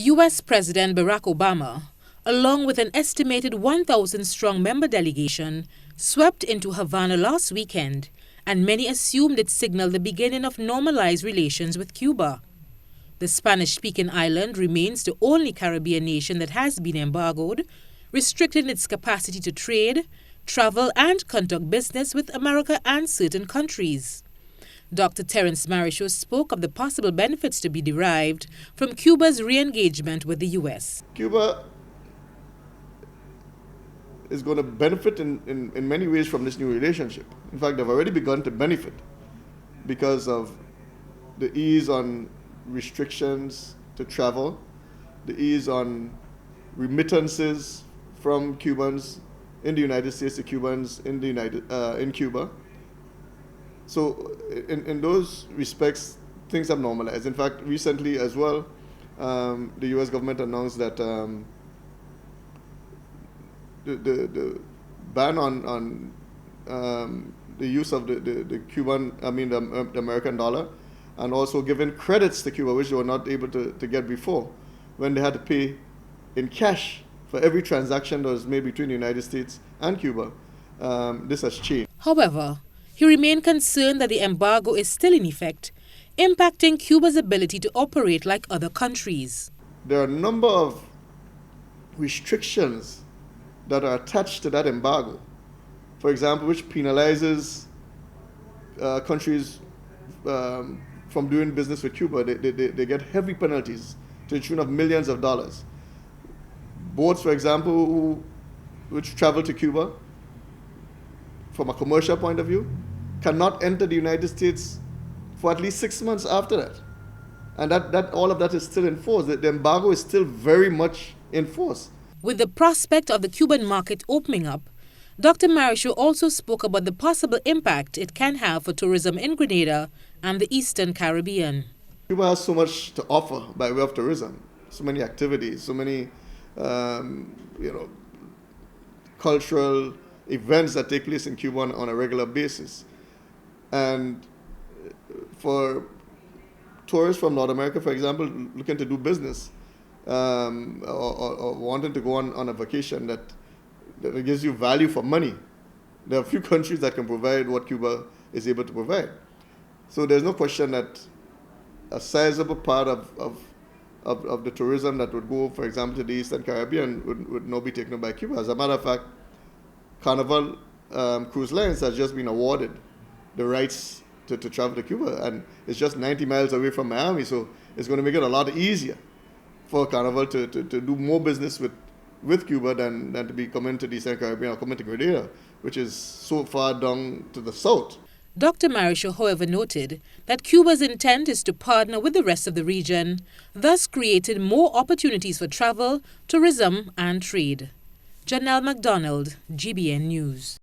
U.S. President Barack Obama, along with an estimated 1,000-strong member delegation, swept into Havana last weekend, and many assumed it signaled the beginning of normalized relations with Cuba. The Spanish-speaking island remains the only Caribbean nation that has been embargoed, restricting its capacity to trade, travel, and conduct business with America and certain countries. Dr. Terrence Marryshow spoke of the possible benefits to be derived from Cuba's re-engagement with the U.S. Cuba is going to benefit in many ways from this new relationship. In fact, they've already begun to benefit because of the ease on restrictions to travel, the ease on remittances from Cubans in the United States to Cubans in Cuba. So in those respects, things have normalized. In fact, recently as well, the U.S. government announced that the ban on the use of the American dollar, and also giving credits to Cuba, which they were not able to get before, when they had to pay in cash for every transaction that was made between the United States and Cuba. This has changed. However, he remained concerned that the embargo is still in effect, impacting Cuba's ability to operate like other countries. There are a number of restrictions that are attached to that embargo. For example, which penalizes countries from doing business with Cuba. They get heavy penalties to the tune of millions of dollars. Boats, for example, which travel to Cuba from a commercial point of view, cannot enter the United States for at least 6 months after that. And all of that is still in force. The embargo is still very much in force. With the prospect of the Cuban market opening up, Dr. Marryshow also spoke about the possible impact it can have for tourism in Grenada and the Eastern Caribbean. Cuba has so much to offer by way of tourism, so many activities, so many cultural events that take place in Cuba on a regular basis. And for tourists from North America, for example, looking to do business or wanting to go on a vacation that gives you value for money, there are a few countries that can provide what Cuba is able to provide. So there's no question that a sizable part of the tourism that would go, for example, to the Eastern Caribbean would not be taken by Cuba. As a matter of fact, Carnival Cruise Lines has just been awarded the rights to travel to Cuba, and it's just 90 miles away from Miami, so it's going to make it a lot easier for Carnival to do more business with Cuba than to be coming to the Eastern Caribbean or coming to Grenada, which is so far down to the south. Dr. Marryshow, however, noted that Cuba's intent is to partner with the rest of the region, thus creating more opportunities for travel, tourism, and trade. Janelle MacDonald, GBN News.